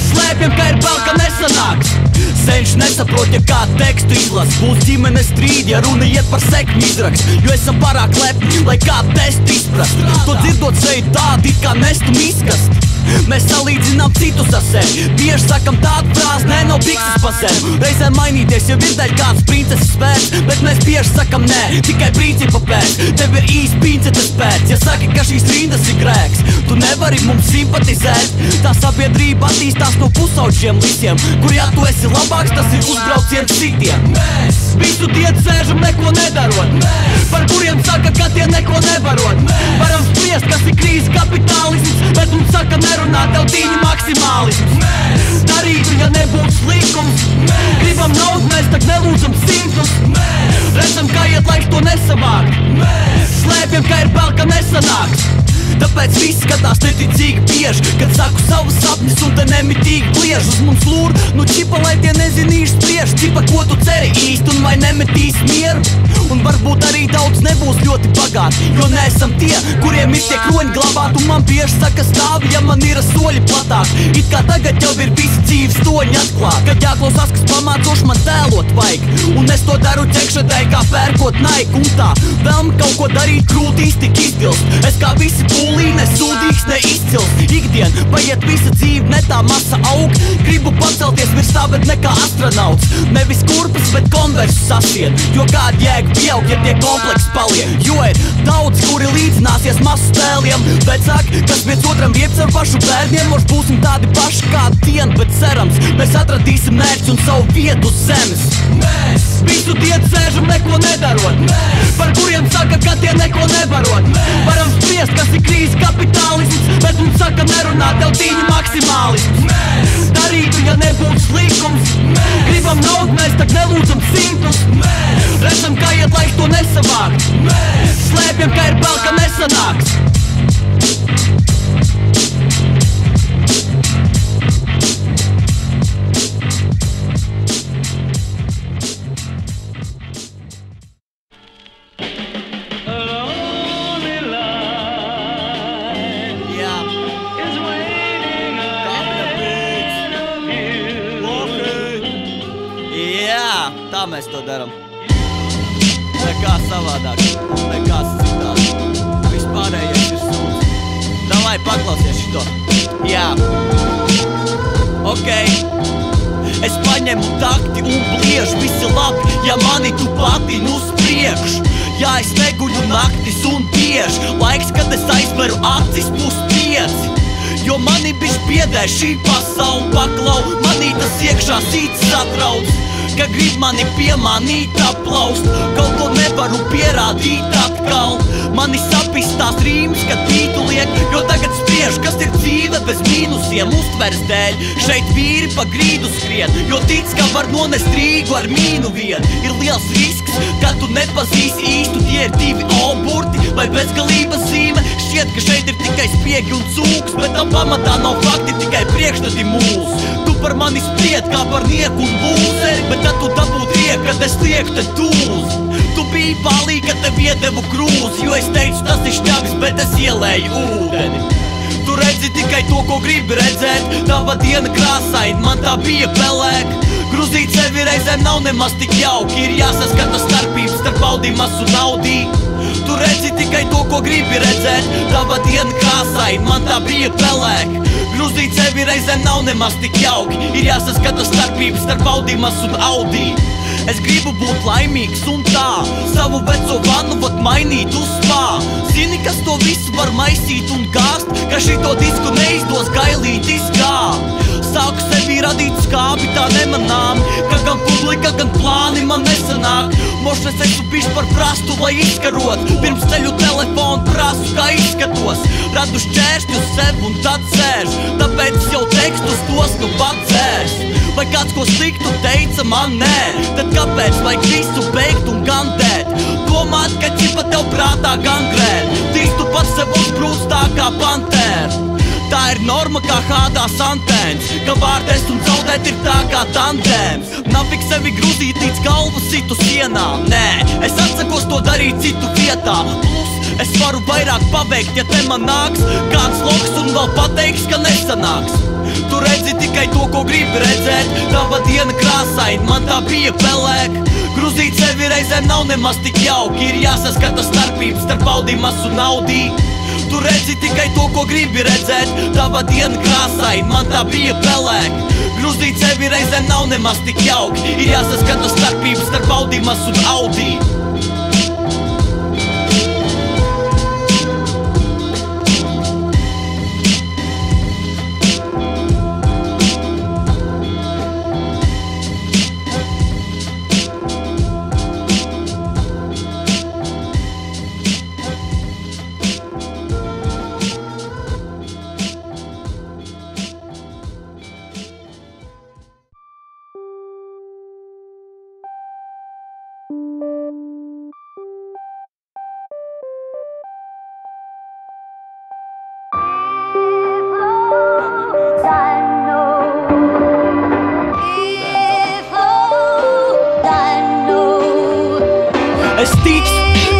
Slēpjam, ka ir bail, ka nesanāks. Senš nesaprot, ja kādu tekstu izlas. Būs ģimenes strīdi, ja runa iet par sekņu izrakstu. Jo esam pārāk lepni, lai kādu testu izprast. To dzirdot seju tādu, it kā nestum izkast. Mēs salīdzinām citus ar sevi. Bieži sakam tādu frāzi, nē, nav bikses pa zemi. Reizēm mainīties jau ir daļa kāds princeses pēc. Bet mēs bieži sakam nē, tikai principa pēc. Tev ir īsti pincetes pēc. Ja saki, ka šīs rindas ir grēks, tu nevari mums simpatizēt. Tā sabiedrība attīstās no pusauģiem līsiem, kur ja tu esi labāks, tas ir uzbrauciens citiem. Mēs visu dienu sēžam, neko nedarot. Par kuriem saka, ka tie neko nevarot. Varam spriest, kas ir krīzes kapitālisms, bet mums saka nerunā tev tīņu maksimālisms. Darītu, ja nebūs likums. Gribam naudu, mēs tak nelūdzam simtus. Redzam, kā iet laiks to nesavākt. Slēpjam, ka ir bail, ka nesanāks. Tāpēc viss skatās neticīgi bieži, kad saku savus sapņus un te nemitīgi gliež uz mums lūr. Nu čipa, lai tie nezinīši spriež, čipa, ko tu ceri īsti un vai nemetīs mieru. Un varbūt arī daudz nebūs ļoti bagāti, jo neesam tie, kuriem ir tie kroņi glabāt. Un man bieži saka stāvi, ja man ir soļi platāk. It kā tagad jau ir visi dzīves toņi atklāt. Kad jāklausās, kas pamācoši man tēlot vajag. Un es to daru ķekšadēļ, kā pērkot Nike. Un tā, vēlme kaut ko darīt krūtīs tik izdilst. Es kā visi pūlī, ne sūdīgs, ne izcils. Ikdien paiet visa dzīve, ne tā masa aug. Gribu pacelties virs tā, bet ne kā astronauts. Nevis kurpes, bet konversus sasien. Jo kāda jēga pieaug, ja tie kompleksi paliek. Jo ir daudz, kuri līdzināsies masu spēliem. Vecāki, kas viens otram vieps ar pašu bērniem. Mums būsim tādi paši kādu dienu, bet cerams, mēs atradīsim mērķus un savu vietu uz zemes. Mēs visu dienu sēžam, neko nedarot. Par kuriem saka, ka tie neko nevarot. Varam spriest, kas ir krīzes kapitālisms, bet mums saka nerunā tev tīņu maksimālisms. Darītu, ja nebūs likums. Gribam naudu, mēs tak nelūdzam simtus. Redzam, kā iet laiks to nesavākt. Slēpjam, ka ir bail, ka nesanāks. Tā mēs to daram. Nekā savādāk, nekās citādi. Vispārējais ir sūds. Davai, paklausies šito. Jā. Ok. Es paņemu takti un bliežu, visi labi, ja mani tu pati uz priekšu. Ja es neguļu naktis un bieži, laiks, kad es aizveru acis +5. Jo mani bišķi biedē šī pasaule paklau, manī tas iekšā cits satrauc. Ka grib mani piemānīt aplaust, kaut ko nevaru pierādīt atkal. Mani sapistās rīmes, kad pītu liek, jo tagad spriež, kas ir dzīve bez mīnusiem uztveres dēļ. Šeit vīri pa grīdu skrien, jo tic, ka var nonest Rīgu ar mīnu vien. Ir liels risks, ka tu nepazīsi īstu, tie ir 2 O-burti vai bezgalības zīme. Šķiet, ka šeit ir tikai spiegi un cūks, bet tam pamatā nav fakti, tikai priekšstati mūs. Tu par mani spried kā par nieku un lūzeri, bet tad tu dabūt riek, kad es lieku te tūz. Tu biji palī, kad tev iedevu krūzi, jo es teicu, tas ir šņabis, bet es ielēju ūdeni. Tu redzi tikai to, ko gribi redzēt, tava diena krāsaina, man tā bija pelēk. Gruzīt sevi reizēm nav nemaz tik jauki, ir jāsaskata starpības starp audīmas un audī. Tu redzi tikai to, ko gribi redzēt, tava diena krāsaina, man tā bija pelēk. Gruzīt sevi reizēm nav nemaz tik jauki, ir jāsaskata starpības starp audīmas un audī. Es gribu būt laimīgs un tā, savu veco vanu vat mainīt uz spā. Zini, kas to visu var maisīt un gāzt, ka šito disku neizdos gailīt izgābt. Sāku sevi radīt skābi tā nemanām, ka gan publika, gan plāni man nesanāk. Mošas esmu bišķi par prastu, lai izkarot, pirms ceļu telefonu prasu, kā izskatos. Radu šķēršļus sev un tad sēž, tāpēc jau tekstus tos nu padzēs. Vai kāds ko sliktu teica man nē, tad kāpēc vajag visu beigt un gandēt? Domāt, ka ķipa tev prātā gangrēt, tīstu pat sev uzbrūst tā kā pantēra. Tā ir norma kā hādās antēns, ka vārdes un zaudēt ir tā kā tandēms. Nafik sevi grūzīt līdz galvu citu sienā, nē, es atsakos to darīt citu vietā. Plus, es varu vairāk paveikt, ja te man nāks kāds loks un vēl pateiks, ka nesanāks. Tu redzi tikai to, ko gribi redzēt, tava diena krāsaina, man tā bija pelēk. Grūzīt sevi reizēm nav nemaz tik jauki, ir jāsaskata starpības starp audimas un audī. Tu redzi tikai to, ko gribi redzēt, tava diena krāsaina, man tā bija pelēk. Grūzīt sevi reizēm nav nemaz tik jauki, ir jāsaskata starpības starp audimas un audī. Es ticu,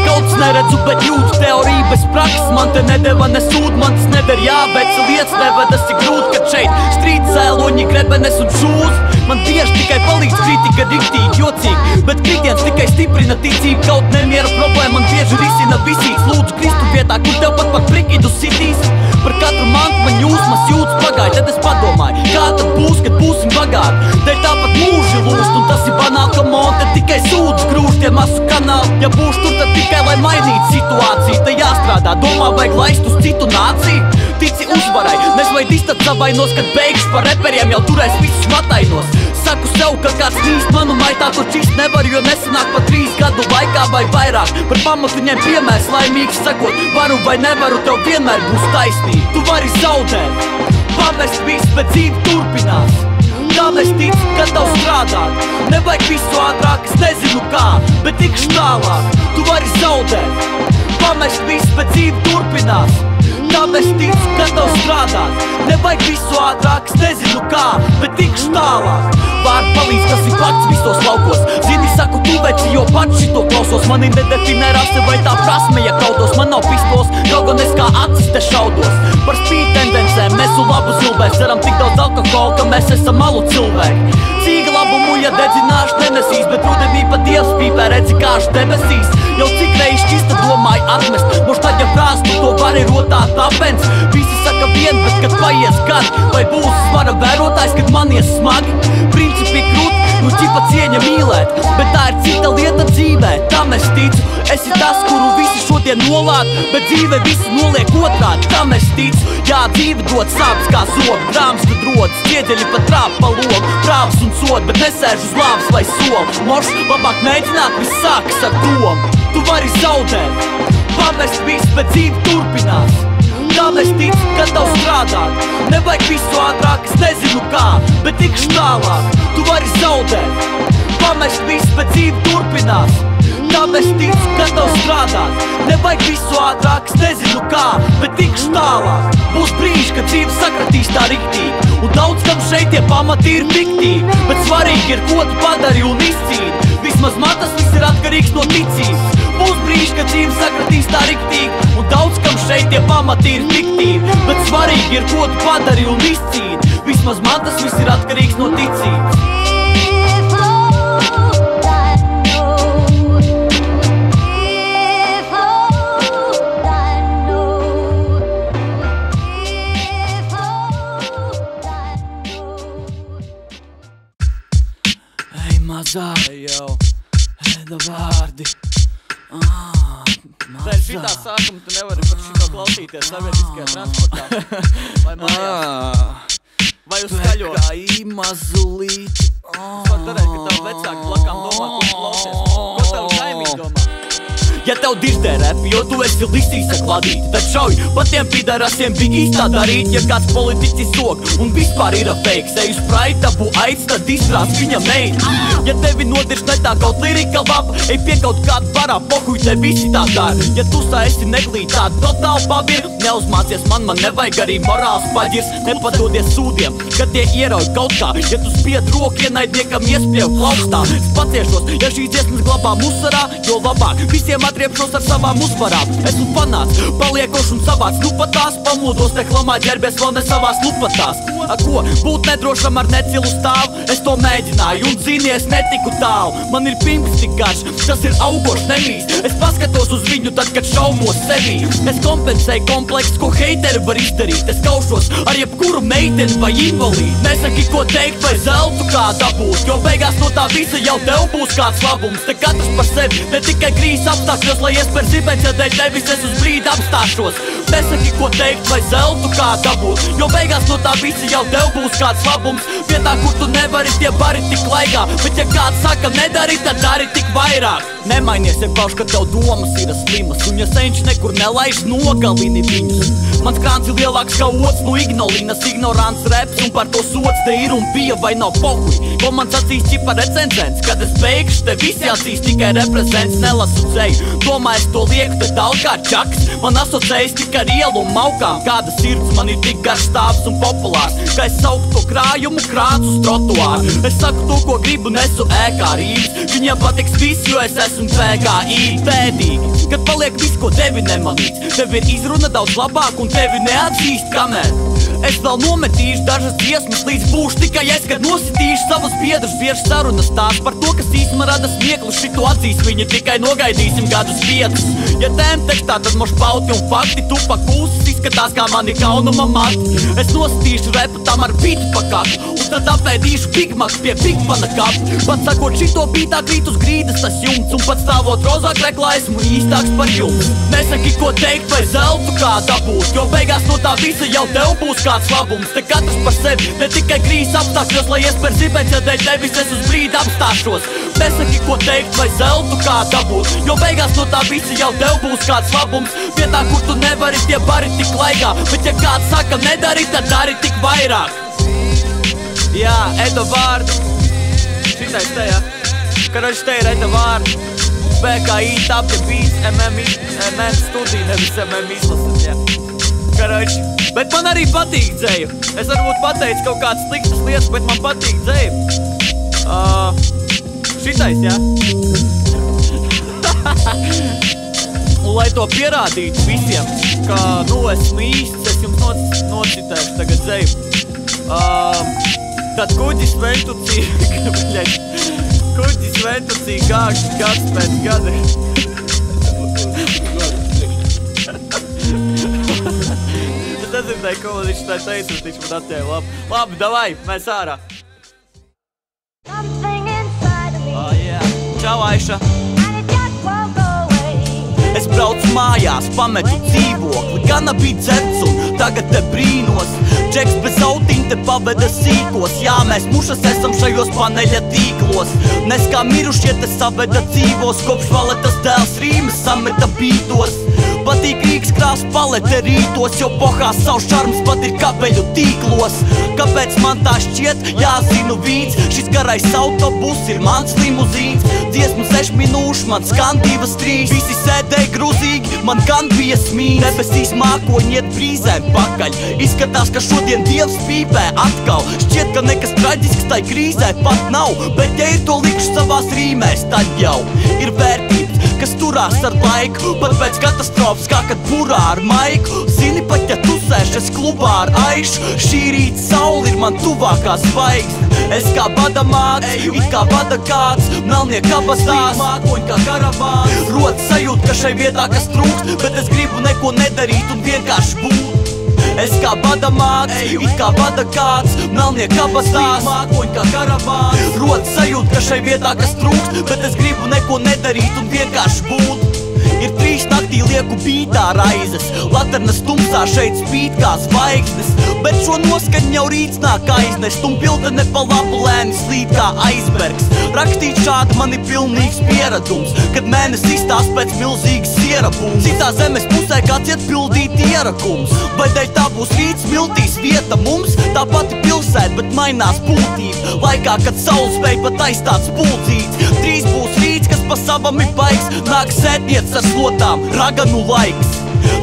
kauts neredzu, bet jūtu teoriju bez prakses. Man te nedeva nesūd, man tas neder jābec, lietas nevedas ir grūti, kad šeit strīt cēloņi, grebenes un šūs. Man bieži tikai palīdz kritika riktīgi, jocīgi, bet kritiens tikai stiprina ticību. Kaut nemiera problēma man bieži risina visīgs. Lūdzu Kristu vietā, kur tev pat par prikidu sitīs. Par katru mantu man jūsmas jūtas pagāja, tad es padomāju, kā tad būs, kad būsim bagāti. Te tāpat mūži lūst, un tas ir banāli, ka monte tikai sūdz grūž tie masu kanāli. Ja būšu tur, tad tikai lai mainītu situāciju, te jāstrādā, domā vajag laist uz citu nāciju. Tici uzvarai, nesvaid iztat savainos, kad beigšu par reperiem jau turēs visus matainos. Saku sev, ka kāds nīst manu maitā, to čist nevar, jo nesanāk pa 3 gadu laikā vai vairāk. Par pamatu ņem piemērs, laimīgs sakot, varu vai nevaru, tev vienmēr būs taisnība. Tu vari zaudēt, pamest visu, bet dzīve turpinās. Tam es ticu, ka tev strādāt, nevajag visu ātrāk, es nezinu kā, bet tikšu tālāk. Tu vari zaudēt, pamest visu, bet dzīve turpinās. Tam es ticu, ka tev strādāt, nevajag visu ātrāk, es nezinu kā, bet tikšu tālāk. Vārdi palīdz, tas ir fakts visos laukos. Zini, saku tu veci, jo pats šito klausos. Mani nedefinē rase vai tā prasme, ja kaudos. Man nav pistols, kaut gan es kā acis te šaudos. Par spīd tendencēm, mēs un labu zilbēs ceram tik daudz alkohola, ka mēs esam malu cilvēki. Cīga labumu, ja dedzināšu nenesīs, bet rudenī pa Dievs pīpē redzi kāšu debesīs. Jau cik reiz šķista domāju atmest, moš tad, ja prāstu to vari rotāt tāpēc. Visi saka vien, bet kad paies gadi, vai būs svara vērotājs, kad man ies smagi. Principi krūt, nu ķipa cieņa mīlēt, bet tā ir cita lieta dzīvē, tam es ticu. Esi tas, kuru visi šodien nolād, bet dzīve visu noliek otrādi, tam es ticu. Jā, dzīve dod sāpes kā zobi, drāmas, kad rodas, ķieģeļi pat trāp pa logu, prāvas un sod, bet nesēž uz lāvas vai soli. Moš, labāk mēģināt, viss sākas ar domu. Tu vari zaudēt, pamest visu, bet dzīve turpinās. Tam es ticu, ka tev strādāt, nevajag visu ātrāk, es nezinu kā, bet tikšu tālāk. Tu vari zaudēt, pamest visu, bet dzīve turpinās. Tam es ticu, ka tev strādāt, nevajag visu ātrāk, es nezinu kā, bet tikšu tālāk. Būs brīži, kad dzīve sakratīs tā riktīgi, un daudz kam šeit tie pamati ir fiktīvi, bet svarīgi ir, ko tu padari un izcīni. Vismaz man tas viss ir atkarīgs no ticības. Būs brīži, kad dzīve sakratīs tā riktīgi, un daudz kam šeit tie pamati ir fiktīvi, bet svarīgi ir, ko tu padari un izcīni. Vismaz man tas viss ir atkarīgs no ticības. Mazā, hey, yo. tu nevari par šito klausīties sabiedriskajā transportā vai mājās. Vai uz skaļo? Pēkāji mazulīti. Es varu darēt, ka tev vecāki blakām domā, ko tu klausies. Ko tev kaimiņi domā? Ja tev dirdē repi, jo tu esi lisīs ar kladīti, tad šauj patiem pidarasiem bigīs tā darīt. Ja kāds politiķis sok un vispār ir fake, ej uz praitabu aic, tad izrās viņa meit. Ja tevi nodirš netā kaut lirika laba, ej pie kaut kāda barā, pohuj te visi tā dara. Ja tu sā esi neglīt tāda totāli pabir, neuzmācies man nevajag arī morāls paģirs. Nepadodies sūdiem, kad tie ierauj kaut kā, ja tu spied roku ienaidniekam iespļauj plaukstā. Es paciešos, ja šīs dziesmas glabā musarā, jo labāk visiem atriepšos ar savām uzvarām. Esmu fanāts, paliekošs un savāds, nu patās pamodos, te hlamā ģerbies vēl ne savās lupatās. Ko? Būt nedrošam ar necilu stāvu, es to mēģināju un zinies netiku tālu. Man ir pimps tik garš, tas ir augošs nemīs. Es paskatos uz viņu tad, kad šaumos sevī. Es kompensēju kompleksu, ko heiteri var izdarīt. Es kaušos ar jebkuru meiteni vai invalīdu. Nesaki, ko teikt vai zeltu kā dabūt, jo beigās no tā visa jau tev būs kāds labums. Te katrs par sevi, ne tikai krīzes apstākļos, lai iespēr zibens, ja dēļ tevis es uz brīdi apstāšos. Nesaki, ko teikt vai zeltu kā dabūt, jo beigās no tā visa jau tev būs kāds labums. Vietā, kur tu nevari, tie bari tik laigā, bet ja kāds saka nedari, tad dari tik vairāk. Nemainies, ja pauž, ka tev domas ir slimas, un ja senči nekur nelaiž, nogalini viņus. Mans krāns ir lielāks kā ots no ignolīnas, ignorants reps, un par to sots te ir un bija vai nav pohuj. Ko man sacīs ķipa recenzents, kad es beigšu, te visi acīs tikai reprezents, nelasu ceļu. Domā, es to lieku te daudz kā čaks, man asociējas tikai ar ielu un maukām. Kāda sirds man ir tik garš stāvs un populārs, ka es sauktu to krājumu krāns uz trotuāru. Es saku to, ko gribu, nesu ēkā rīvs, viņiem patiks viss, jo es esmu PKI pēdīgi. Kad paliek viss, ko tevi nemanīts, tev ir izruna daudz labāk un tevi neatzīst kamēr. Es vēl nometīšu dažas dziesmas, līdz būšu tikai es, kad nositīšu savus biedrus. Bieži sarunas tās par to, kas īsumā rada smieklu, šito atzīs viņi, tikai nogaidīsim gadus 5. Ja tēm tekstā, tad moš pauti un fakti, tu pa kūsis izskatās kā mani kaunuma mati. Es nositīšu repu tam ar bitu pa kaklu, un tad apēdīšu Big Mac pie Big Pana kapu. Pat sakot šito bītā krīt uz grīdas tas jumts, un pat stāvot rozā kreklā esmu īstāks par jums. Nesaki, ko teikt vai zeltu kā dabūt, jo beigās no tā visa jau tev būs kāds labums. Te katrs par sevi, ne tikai krīzes apstākļos, lai iespēr zibens, ja dēļ tevis es uz brīdi apstāšos. Nesaki, ko teikt vai zeltu kā dabūt, jo beigās no tā visa jau tev būs kāds labums. Vietā, kur tu nevari, tie bari tik laigā, bet ja kāds saka nedari, tad dari tik vairāk. Jā, Edo vārdu. Šitais te, ja? Karoči, te ir Edo vārdu. PKI tapja beats, MM studija, nevis MM izlasat, jā. Karoči, bet man arī patīk dzeju. Es varbūt pateicu kaut kādas sliktas lietas, bet man patīk dzeju. Šitais, jā? Un lai to pierādītu visiem, ka, nu, esmu īsts, es jums nocitēšu tagad dzeju. Tad kuģis Ventucī, kuģis Ventucī gāž gads pēc gada. Es nedzirdēju, ko viņš tā teica, bet viņš man atļēja labi. Labi, davai, mēs ārā. Čau, Aiša. Es braucu mājās, pametu dzīvokli, gana bija dzerts un tagad te brīnos. Džeks bez autiņa te paveda sīkos, jā, mēs mušas esam šajos paneļa tīklos. Nes kā mirušie te saveda dzīvos, kopš valetas dēls Rīmas sameta bītos. Patīk Rīgas krās palete rītos, jo pohās savu šarms pat ir kabeļu tīklos. Kāpēc man tā šķiet? Jā, zinu vīds, šis garais autobus ir mans limuzīns. Dziesmu 6 minūšu, man skan 2-3. Visi sēdēja gruzīgi, man gan bija smīns. Debesīs mākoņi iet brīzēm pakaļ, izskatās, ka šodien Dievs pīpē atkal. Šķiet, ka nekas traģisks tai krīzē pat nav, bet ja ir to likšu savās rīmēs, tad jau ir vērtības, kas turās ar laiku, pat pēc katastrofas, kā kad burā ar maiku. Zini, pat ja tu sēž, es klubā ar Aišu, šī rīta saule ir man tuvākā zvaigzne. Es kā bada māc, it kā bada kāds, melnie kabastās, mākoņi kā karavāns. Rod sajūt, ka šai vietā kas trūkst, bet es gribu neko nedarīt un vienkārši būt. Es kā bada māc, it kā bada kāds, melnie kabastās, mākoņi kā karavāns. Rod sajūt, ka šai vietā kas trūkst, bet es gribu neko nedarīt un vienkārši būt. Ir 3 naktī lieku bītā raizes, laternas tumsā šeit spīd kā zvaigznes, bet šo noskaņu jau rīts nāk aiznest, un piltene pa lapu lēni slīd kā aizbergs. Rakstīt šādi man ir pilnīgs pieradums, kad mēnesis izstās pēc milzīgas ierabums. Citā zemes pusē kāds iet pildīt ierakums, vai dēļ tā būs rīts miltīs vieta mums? Tā pati pilsēta, bet mainās būtība, laikā, kad saule spēj pat aizstāt spuldzīts. Drīz būs rīts, kas pa savam ir baigs, nāk sētniecis ar slotām, raganu laiks.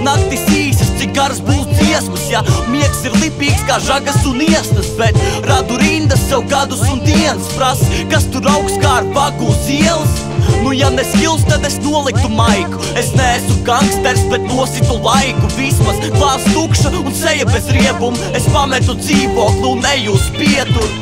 Naktis īsas, cik garas būs dziesmas, ja miegs ir lipīgs kā žagas un iestas, bet radu rindas sev gadus un dienas pras, kas tur augsts kā ar vagu uz ielas. Nu, ja neskils, tad es noliktu maiku. Es neesmu gangsters, bet nositu laiku. Vismaz klās tukša un seja bez riebuma. Es pametu dzīvokli un eju uz pieturu.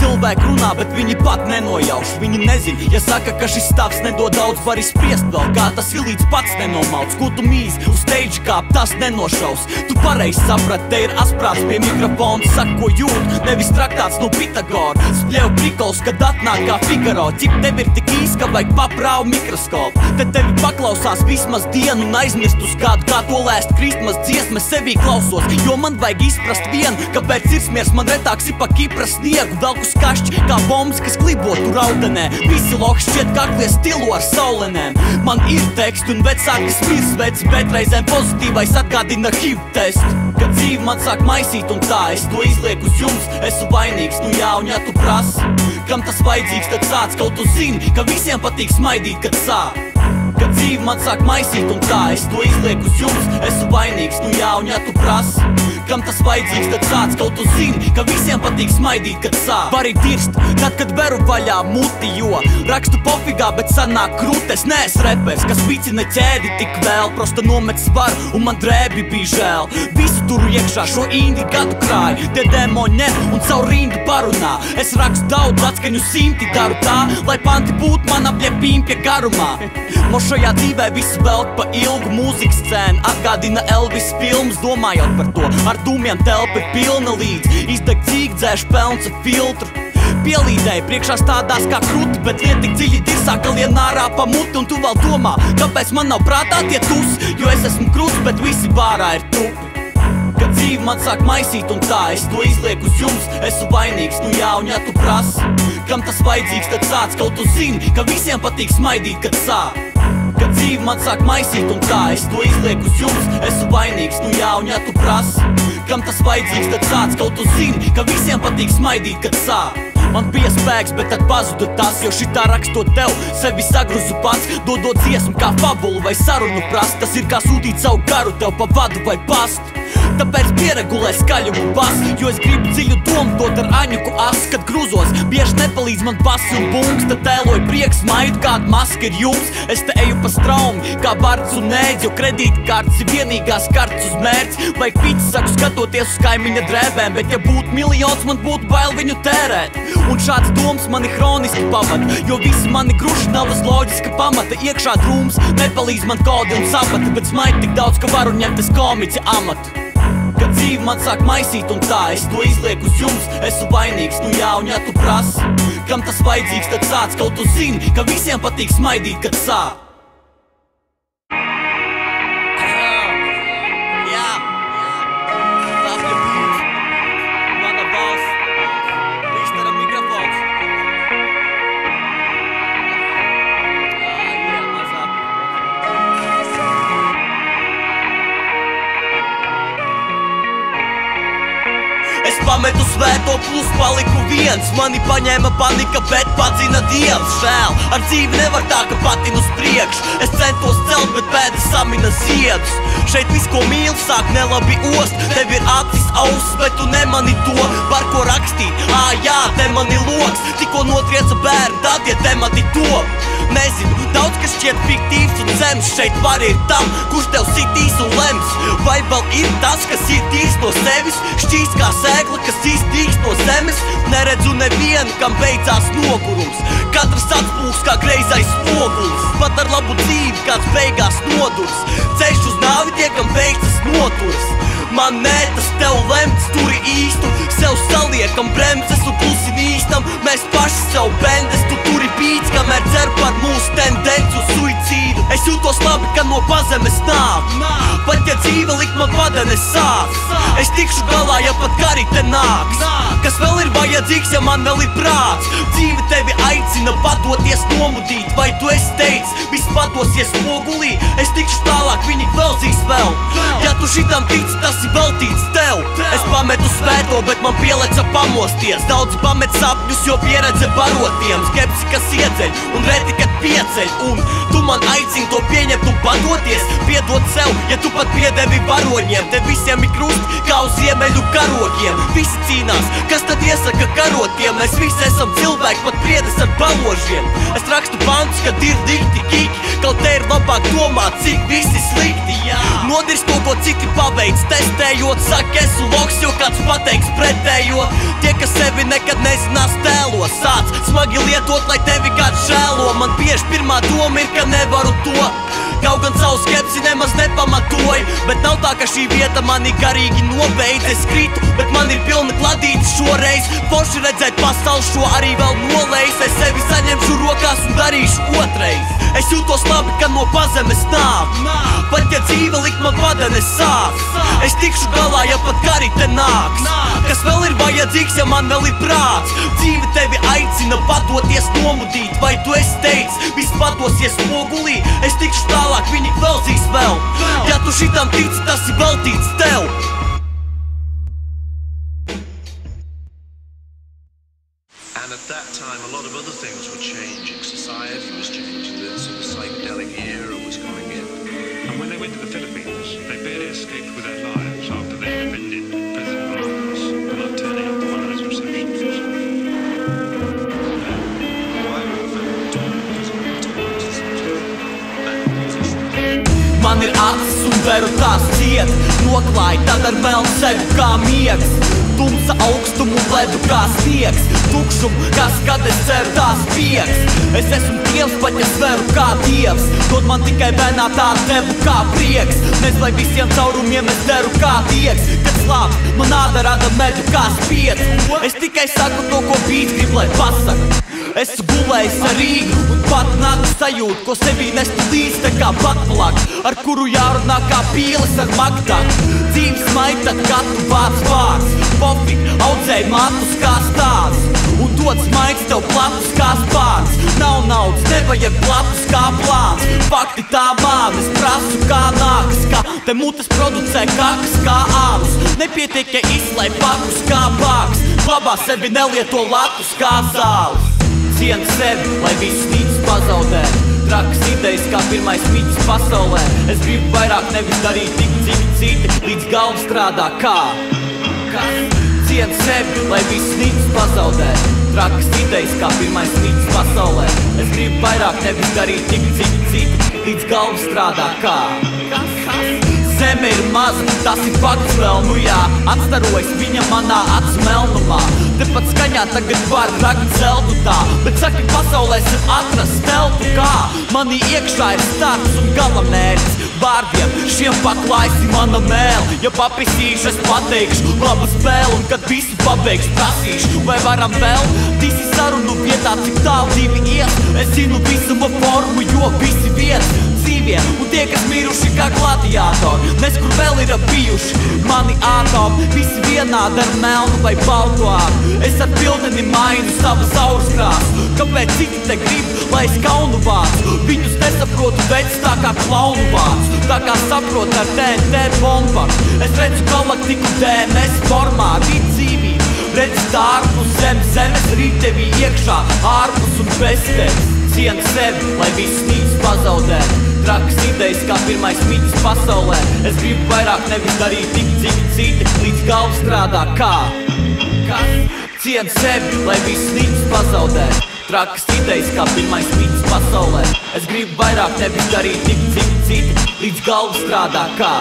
Cilvēki runā, bet viņi pat nenojauš. Viņi nezin, ja saka, ka šis stāvs nedod daudz, var izspriest vēl, kā tas ir līdz pats nenomauts. Ko tu mīzi uz stage kāp, tas nenošaus. Tu pareizi saprat, te ir asprāts pie mikrofona. Saka, ko jūt, nevis traktāts no Pitagora. Spļev prikols, kad atnāk kā Figaro. Ķip tev ir tik īs, ka vajag paprāvu mikroskopu. Te tevi paklausās vismaz dienu un aizmirst uz kādu, kā to lēst kristmas dziesmas sevī klausos. Jo man vajag izprast vienu, kāpēc sirdsmiers man retāks ir pa Kipras sniegu. Velku skašķi kā bombas, kas klibo tur audenē. Visi loki šķiet kaklie stilo ar saulenēm. Man ir teksti un vecāki smirs veci, bet reizēm pozitīvais atgādina HIV testu. Kad dzīve man sāk maisīt un tā, es to izlieku uz jums, esmu vainīgs, nu jā, un ja tu prasi, kam tas vajadzīgs, tad sāc, kaut tu zini, ka visiem patīk smaidīt, kad sāp. Kad dzīve man sāk maisīt un tā, es to izlieku uz jums, esmu vainīgs, nu jā, un ja tu prasi, kam tas vajadzīgs, tad sāc, kaut tu zini, ka visiem patīk smaidīt, kad sāp. Var ir dirst, tad, kad veru vaļā muti, jo rakstu pofigā, bet sanāk krūti. Es neesmu repers, kas vicina ķēdi tik vēl, prosta nomet svaru un man drēbi bija žēl. Visu turu iekšā šo indi gadu krāju, tie demoni ņem un caur rindu parunā. Es rakstu daudz atskaņu simti, daru tā, lai panti būtu man apļie pimpja garumā. Šajā dzīvē visu velk pa ilgu mūzikas scēnu, atgādina Elvis filmas, domājot par to. Ar dūmiem telpa ir pilna līdz, izdeg cīk, dzēš pelns ar filtru. Pielīdēji priekšā stādās kā kruti, bet vien tik dziļi dirsā, ka lien ārā pa muti. Un tu vēl domā, kāpēc man nav prātā tie tus, jo es esmu kruts, bet visi bārā ir tupi. Kad dzīve man sāk maisīt un tā, es to izlieku uz jums, esmu vainīgs, nu jā, un ja tu prasi, kam tas vajadzīgs, tad sāc, kaut tu zini, ka visiem patīk smaidīt, kad sāp. Kad dzīve man sāk maisīt un tā, es to izlieku uz jums, esmu vainīgs, nu jā, un ja tu prasi, kam tas vajadzīgs, tad sāc, kaut tu zini, ka visiem patīk smaidīt, kad sāp. Man bija spēks, bet tad pazuda tas, jo šitā rakstot tev, sevi sagruzu pats, dodot dziesmu kā fabulu vai sarunu prast. Tas ir kā sūtīt savu garu tev pa vadu vai pastu. Tāpēc pieregulē skaļumu bas, jo es gribu dziļu domu dot ar aņuku as. Kad grūzos, bieži nepalīdz man basi un bungs, tad tēloju prieks, maidu, kāda maska ir jums. Es te eju pa straumi, kā bards un ēdz, jo kredītkartes ir vienīgās kartes uz mērķi. Vajag piķis, saku, skatoties uz kaimiņa drēbēm, bet ja būtu miljons, man būtu bail viņu tērēt. Un šāds domas mani hroniski pavad, jo visi mani gruši nav uz loģiska pamata. Iekšā drūms, nepalīdz man kodi un sapati, bet smaid tik daudz, ka varu ņemt es komiķa amatu. Kad dzīve man sāk maisīt un tā, es to izlieku uz jums, esmu vainīgs, nu jā, un ja tu prasi, kam tas vajadzīgs, tad sāc, kaut tu zini, ka visiem patīk smaidīt, kad sāp. Pametu svēto plus paliku viens. Mani paņēma panika, bet padzina Dievs. Žēl, ar dzīvi nevar tā, ka patin uz priekšu. Es centos celt, bet pēdas samina ziedus. Šeit viss, ko mīl, sāk nelabi ost. Tev ir acis, auss, bet tu nemani to, par ko rakstīt. Jā, te mani loks. Tikko notrieca bērni, tad tie temati top. Nezinu, daudz kas šķiet fiktīvs un zems. Šeit var ir tam, kurš tev sitīs un lems. Vai vēl ir tas, kas ir tīrs no sevis? Šķīst kā sēkla, kas izdīgs no zemes. Neredzu nevienu, kam beidzās nogurums. Katrs atspūks kā greizais spogulis. Pat ar labu dzīvi kāds beigās nodurs. Ceļš uz nāvi tiekam beidzas noturs. Man nē, tas tev lemts, turi īstu. Sev saliekam bremzes un klusi nīstam. Mēs paši sev bendes, tu turi bīts, kamēr dzer par mūsu tendenci uz suicīdu. Es jūtos labi, ka no pazemes nāk. Pat ja dzīve likt man padenes sāks. Es tikšu galā, ja pat kari te nāks. Kas vēl ir vajadzīgs, ja man vēl ir prāts? Dzīve tevi aicina padoties nomudīt. Vai tu esi teicis, viss padosies spogulī? Es tikšu tālāk, viņi veldzīs vēl. Ja tu šitam tici, tas ir veltīts tev. Es pametu svēto, bet man pieleca pamosties. Daudz pamet sapņus, jo pieredze barotiem. Skepsi, kas iedzeļ un reti, kad pieceļ. Un tu man aicini to pieņemt un padoties. Piedot sev, ja tu pat piedevi varoņiem. Te visiem ir krusti, kā uz ziemeļu karogiem. Visi cīnās, kas tad iesaka karotiem? Mēs visi esam cilvēki, pat priedes ar baložiem. Es rakstu pantus, kad ir dikti kiki. Kaut te ir labāk domāt, cik visi slikti. Nodirst to, ko citi paveic. Testējot, saka esmu loks, jo kāds pateiks pretējo. Tie, kas sevi nekad nezinās tēlo, sāc smagi lietot, lai tevi kāds žēlo. Man bieži pirmā doma ir, ka nevaru to. Kaut gan savu skepsi nemaz nepamatoju. Bet nav tā, ka šī vieta mani garīgi nobeidz. Es kritu, bet man ir pilna kladītes šoreiz. Forši redzēt pasauli šo arī vēl noleis. Es sevi saņemšu rokās un darīšu otrais. Es jūtos labi, ka no pazemes nāk. Pat ja dzīve likt man padenes sāks. Es tikšu galā, ja pat kari te nāks. Kas vēl ir vajadzīgs, ja man vēl ir prāts? Dzīve tevi aicina padoties nomudīt. Vai tu esi teicis, viss padosies spogulī? Es tikšu tālāk, viņi veldzīs vēl. Ja tu šitam tici, tas ir veltīts tev. And at that time, a lot of other things were changing. Society was changing. The sort of psychedelic era was coming in. And when they went to the Philippines, they barely escaped with their lives after they defended President Marcos for not turning up to one of those receptions. Man ir acis un veru tās ciet. Noklāj, tad ar melnu sevi kā miegs. Tumsa augstumu ledu kā sniegs. Tukšumu, kas kad es ceru tās biegs. Es esmu Dievs, pat ja sveru kā Dievs. Dod man tikai vēnā tā devu kā prieks. Nes vai visiem caurumiem es deru kā diegs. Kad slāp, man āda rada medu kā spiedz. Es tikai saku to, ko bīts grib, lai pasaka. Esmu gulējis ar Rīgu un pat nāku sajūtu, ko sevī nestu līdz te kā patplak, ar kuru jārunā kā pīles ar magdaku. Dzīves maita, kad tu vārds vārds. Pofik, audzēji matus kā stāsts. Un dod smaids tev platus kā spārns. Nav naudas, nevajag platus kā plāns. Fakti tā mānes, prasu kā nākas, kā te mutes producē kakas kā ānus. Nepietiek, ja izlai pakus kā bāks. Glabā sevi nelieto latus kā zāles. Cienu sevi, lai viss nīcas pazaudē. Trakas idejas kā pirmais mītis pasaulē. Es gribu vairāk nevis darīt tik, cik citi līdz galva strādā kā. Cienu sevi, lai viss nīcas pazaudē. Trakas idejas kā pirmais mītis pasaulē. Es gribu vairāk nevis darīt tik, cik citi līdz galva strādā kā. Zeme ir maza, tas ir fakts vēl, nu jā. Atstarojas viņa manā acu melnumā. Tepat skaņā tagad var rakt zeltu tā. Bet saka, pasaulē sev atrast teltu kā. Manī iekšā ir starts un gala mērķis. Vārdiem šiem paklājas mana mēle. Ja papisīšu, es pateikšu labu spēli. Un kad visu pabeigšu, prasīšu, vai varam vēl? Visi sarunu vietā, cik tālu divi ies. Es zinu visuma formu, jo visi viens dzīvie. Un tie, kas miruši kā gladiātori, nes kur vēl ir bijuši mani ātomi. Visi vienādi ar melnu vai baltu ādu. Es ar pildeni mainu savas auras krāsu. Kāpēc citi te grib, lai es kaunu vācu? Viņus nesaprotu, bet tā kā klaunu vācu. Tā kā saprotu ar TNT bombaru. Es redzu galaktiku DNS formā, rīt dzīvību. Redz tā ārpus zemes, rīt tevī iekšā, ārpus un bez tevis. Cien sevi, lai viss nīc pazaudē. Trakas idejas kā pirmais mītis pasaulē. Es gribu vairāk nevis darīt tik, cik citi, līdz galva strādā kā. Kas? Cien sevi, lai viss nīc pazaudē. Trakas idejas kā pirmais mītis pasaulē. Es gribu vairāk nevis darīt tik, cik citi, līdz galva strādā kā.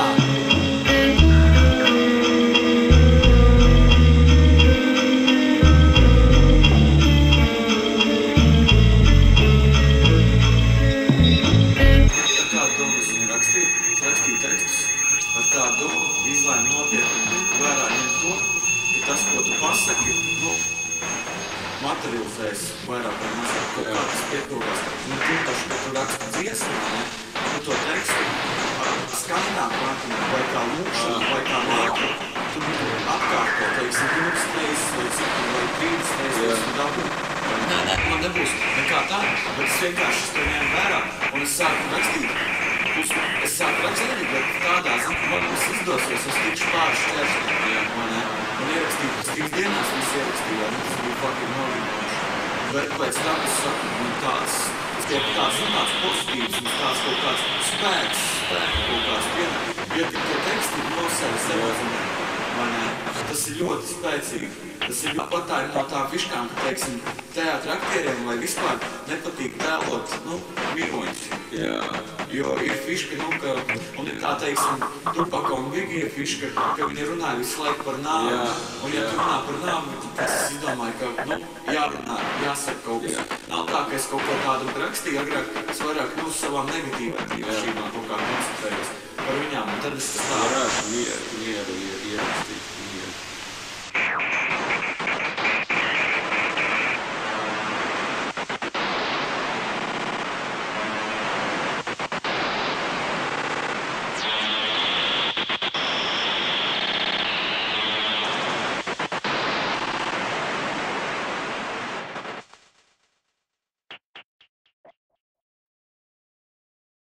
Materializēs vairāk vai mazāk kaut kādas pietuvās. Tīpaši, ka tu raksti dziesmu, tu to tekstu skandām prātīgi, vai kā lūkšanu, vai kā māku. Tu atkārto, teiksim, 20 reizes, vai cik, vai 30 reizes, vai dabu. Nē, man nebūs nekā tā, bet es vienkārši to ņēmu vērā, un es sāku rakstīt. Es sāku rakstīt, bet tādā zinu, man viss izdosies, es tikšu pāršķēršļiem, vai ne? Un ierakstīt, pēc 3 dienās viss ierakstījā, tas bija fucking novinoši. Bet pēc tam es saku, man tāds zināts pozitīvs, un tāds kaut kāds spēks, kaut kāds vienā. Ja to tekstu no sevi sevazina, vai ne? Tas ir ļoti spēcīgi. Tas ir pat no tā fiškām, ka, teiksim, teātra aktieriem vai vispār nepatīk tēlot, miroņus. Jā. Jo ir fiška, ka, un ir tā, teiksim, Tupaka un Biggie ir fiška, ka viņi runāja visu laiku par nāvi. Jā. Un ja tu runā par nāvi, tad es izdomāju, ka, jārunā, jāsaka kaut kas. Nav tā, ka es kaut ko tādu rakstīju agrāk, es vairāk savām negatīvām īpašībām kaut kā koncentrējos par viņām, un tad es tas tā. Varētu mieru ierakstīt.